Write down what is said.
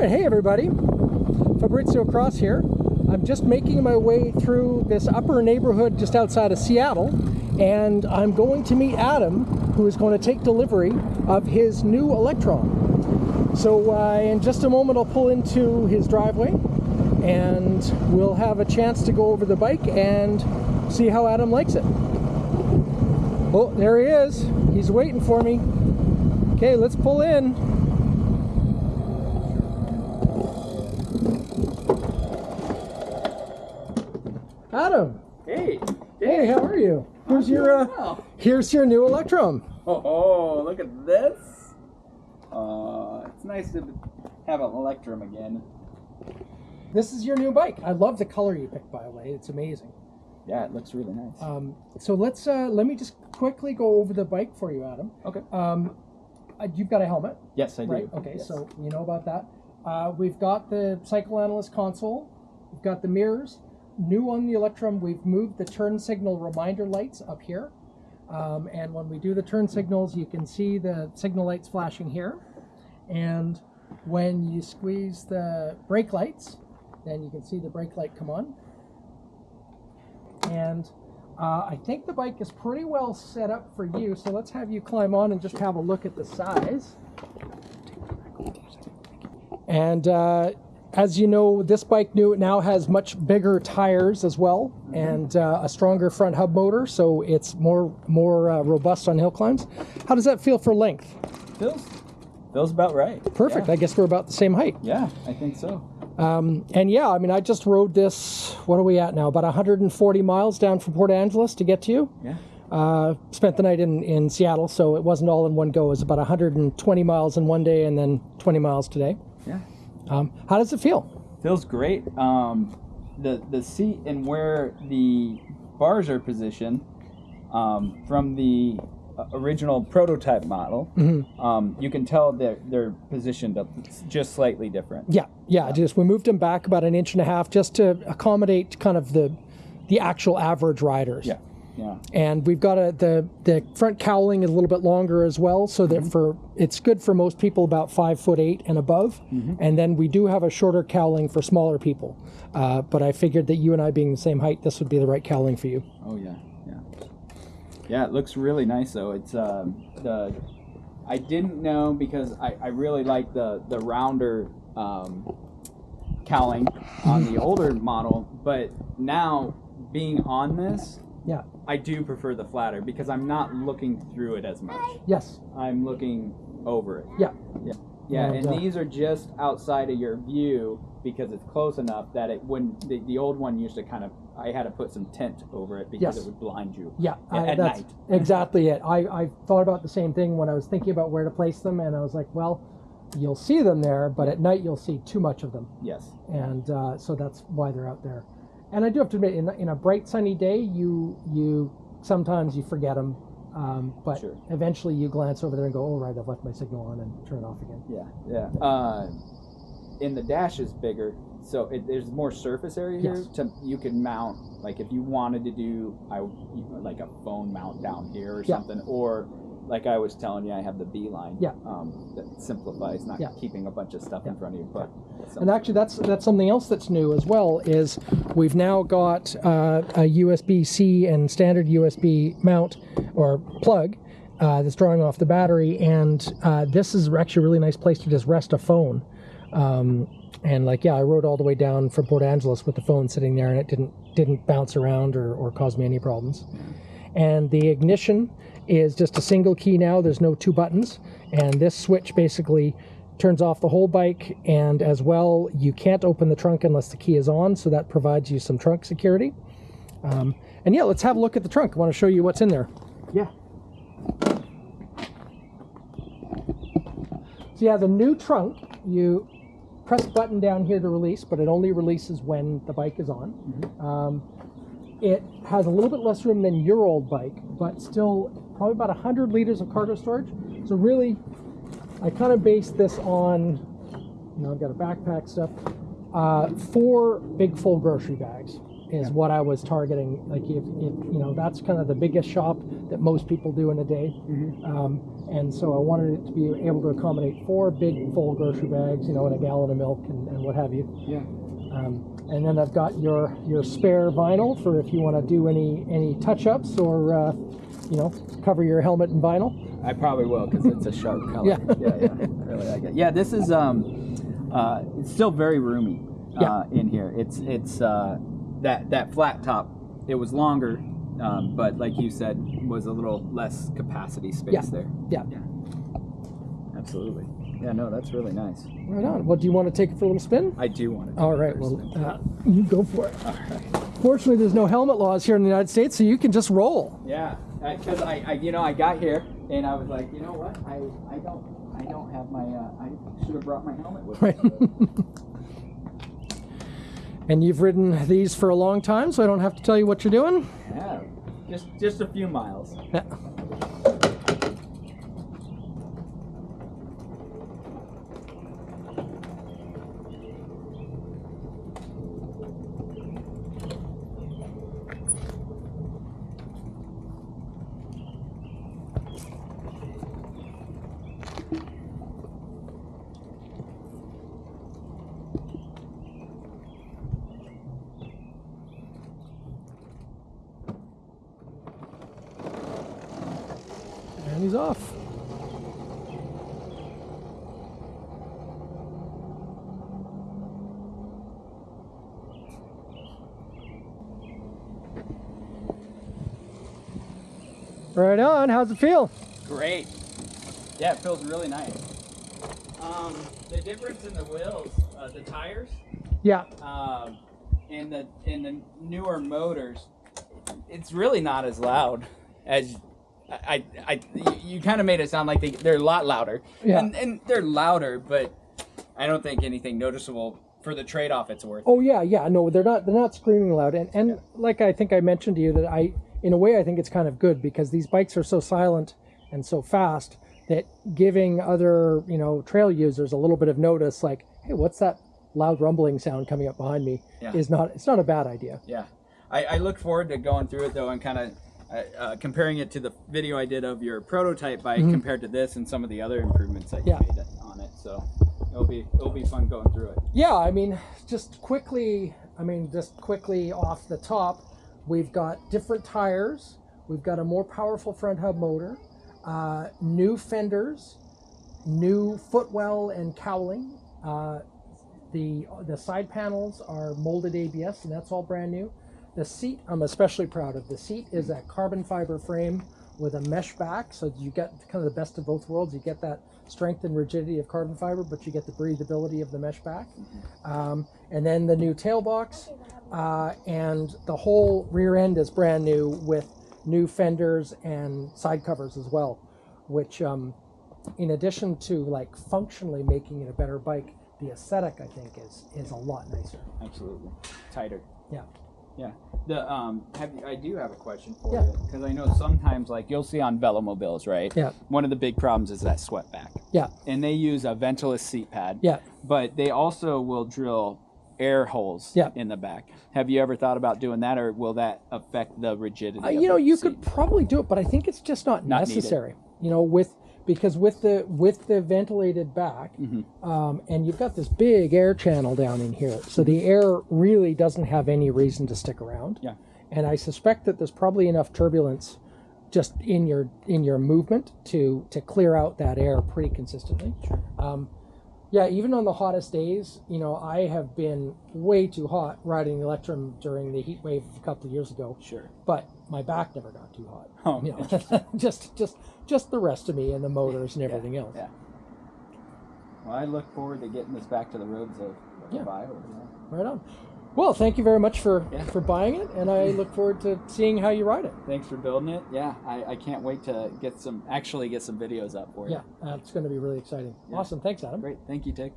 Right, hey everybody, Fabrizio Cross here. I'm just making my way through this upper neighborhood just outside of Seattle, and I'm going to meet Adam, who is going to take delivery of his new Electrom. So in just a moment I'll pull into his driveway and we'll have a chance to go over the bike and see how Adam likes it. Oh, there he is. He's waiting for me. Okay, let's pull in. Adam. Hey. Hey, how are you? Here's here's your new Electrom. Oh, look at this. It's nice to have an Electrom again. This is your new bike. I love the color you picked, by the way. It's amazing. Yeah, it looks really nice. So let me just quickly go over the bike for you, Adam. Okay. You've got a helmet. Yes, I do. Right. Okay, yes. So you know about that. We've got the Cycle Analyst console. We've got the mirrors. New on the Electrom, we've moved the turn signal reminder lights up here. And when we do the turn signals, you can see the signal lights flashing here. And when you squeeze the brake lights, then you can see the brake light come on. And I think the bike is pretty well set up for you. So let's have you climb on and just have a look at the size. And as you know, this bike now has much bigger tires as well, and a stronger front hub motor, so it's more robust on hill climbs. How does that feel for length? Feels about right. Perfect. Yeah. I guess we're about the same height. Yeah, I think so. And yeah, I mean, I just rode this. What are we at now? About 140 miles down from Port Angeles to get to you. Yeah. Spent the night in Seattle, so it wasn't all in one go. It was about 120 miles in one day and then 20 miles today. Yeah. How does it feel? Feels great. The seat and where the bars are positioned from the original prototype model, you can tell they're positioned up just slightly different. Yeah. Just we moved them back about 1.5 inches just to accommodate kind of the actual average riders. Yeah. Yeah. And we've got the front cowling is a little bit longer as well, so that it's good for most people about 5'8" and above. And then we do have a shorter cowling for smaller people. But I figured that you and I being the same height, this would be the right cowling for you. Oh yeah, yeah, yeah. It looks really nice though. It's I didn't know because I really like the rounder cowling on the older model, but now being on this. Yeah. I do prefer the flatter because I'm not looking through it as much. Yes. I'm looking over it. Yeah. Yeah. Yeah, and these are just outside of your view because it's close enough that it wouldn't, the old one used to kind of, I had to put some tint over it because it would blind you. Yeah, at that's night. Exactly it. I thought about the same thing when I was thinking about where to place them, and I was like, well, you'll see them there, but at night you'll see too much of them. Yes. And so that's why they're out there. And I do have to admit, in a bright sunny day, you sometimes you forget them, but eventually you glance over there and go, "Oh right, I've left my signal on," and turn it off again. Yeah, yeah. And the dash is bigger, so there's more surface area here. You can mount, like if you wanted to do, like a phone mount down here or something, or like I was telling you, I have the B-line. Yeah. That simplifies not keeping a bunch of stuff in front of you. But and actually, that's something else that's new as well. Is we've now got a USB-C and standard USB mount or plug that's drawing off the battery, and this is actually a really nice place to just rest a phone. And like, I rode all the way down from Port Angeles with the phone sitting there, and it didn't bounce around or cause me any problems. And the ignition is just a single key now. There's no two buttons, and this switch basically turns off the whole bike, and as well you can't open the trunk unless the key is on, so that provides you some trunk security. And yeah, let's have a look at the trunk. I want to show you what's in there. Yeah. So yeah, the new trunk, you press the button down here to release, but it only releases when the bike is on. It has a little bit less room than your old bike, but still probably about 100 liters of cargo storage. So really, I kind of based this on, I've got a backpack stuff, 4 big full grocery bags. is what I was targeting. Like if you know, that's kind of the biggest shop that most people do in a day. And so I wanted it to be able to accommodate 4 big full grocery bags, you know, and a gallon of milk and what have you. Yeah. And then I've got your spare vinyl for if you want to do any touch-ups or you know, cover your helmet in vinyl. I probably will, because it's a sharp color. Yeah. I really like it. Yeah, this is it's still very roomy in here. It's that flat top. It was longer, but like you said, was a little less capacity space there. Yeah. Absolutely. Yeah, no, that's really nice. Right on. Well, do you want to take it for a little spin? I do want to. All right. Well, you go for it. All right. Fortunately, there's no helmet laws here in the United States, so you can just roll. Yeah, because I got here and I was like, you know what? I don't have my. I should have brought my helmet with me. And you've ridden these for a long time, so I don't have to tell you what you're doing. Yeah, just a few miles. Yeah. And he's off. Right on. How's it feel? Great. Yeah, it feels really nice. The difference in the wheels, the tires. Yeah. In the newer motors, it's really not as loud as you kind of made it sound like they're a lot louder. Yeah. And they're louder, but I don't think anything noticeable for the trade-off it's worth. Oh yeah. No, they're not screaming loud. And like I think I mentioned to you that in a way I think it's kind of good because these bikes are so silent and so fast that giving other, you know, trail users a little bit of notice, like, hey, what's that loud rumbling sound coming up behind me? It's not a bad idea. Yeah. I look forward to going through it though and kind of comparing it to the video I did of your prototype bike compared to this and some of the other improvements that you made on it. So it'll be fun going through it. Yeah, I mean, just quickly off the top, we've got different tires. We've got a more powerful front hub motor, new fenders, new footwell and cowling. The side panels are molded ABS, and that's all brand new. The seat, I'm especially proud of. The seat is a carbon fiber frame with a mesh back, so you get kind of the best of both worlds. You get that strength and rigidity of carbon fiber, but you get the breathability of the mesh back. And then the new tail box, and the whole rear end is brand new with new fenders and side covers as well, which in addition to like functionally making it a better bike, the aesthetic I think is a lot nicer. Absolutely. Tighter. Yeah. Yeah. I do have a question for you, because I know sometimes, like, you'll see on velomobiles, right? Yeah. One of the big problems is that sweat back. Yeah. And they use a ventless seat pad. Yeah. But they also will drill air holes in the back. Have you ever thought about doing that, or will that affect the rigidity? You know, you could probably do it, but I think it's just not necessary. Needed. You know, because with the ventilated back, and you've got this big air channel down in here, so the air really doesn't have any reason to stick around. Yeah. And I suspect that there's probably enough turbulence just in your movement to clear out that air pretty consistently. Sure. Yeah, even on the hottest days, you know, I have been way too hot riding the Electrom during the heat wave a couple of years ago. Sure. But my back never got too hot. Oh, you know, just the rest of me and the motors and everything else. Yeah. Well, I look forward to getting this back to the roads of Ohio. Right on. Well, thank you very much for buying it, and I look forward to seeing how you ride it. Thanks for building it. Yeah, I can't wait to get some videos up for you. Yeah, it's going to be really exciting. Yeah. Awesome. Thanks, Adam. Great. Thank you, Tig.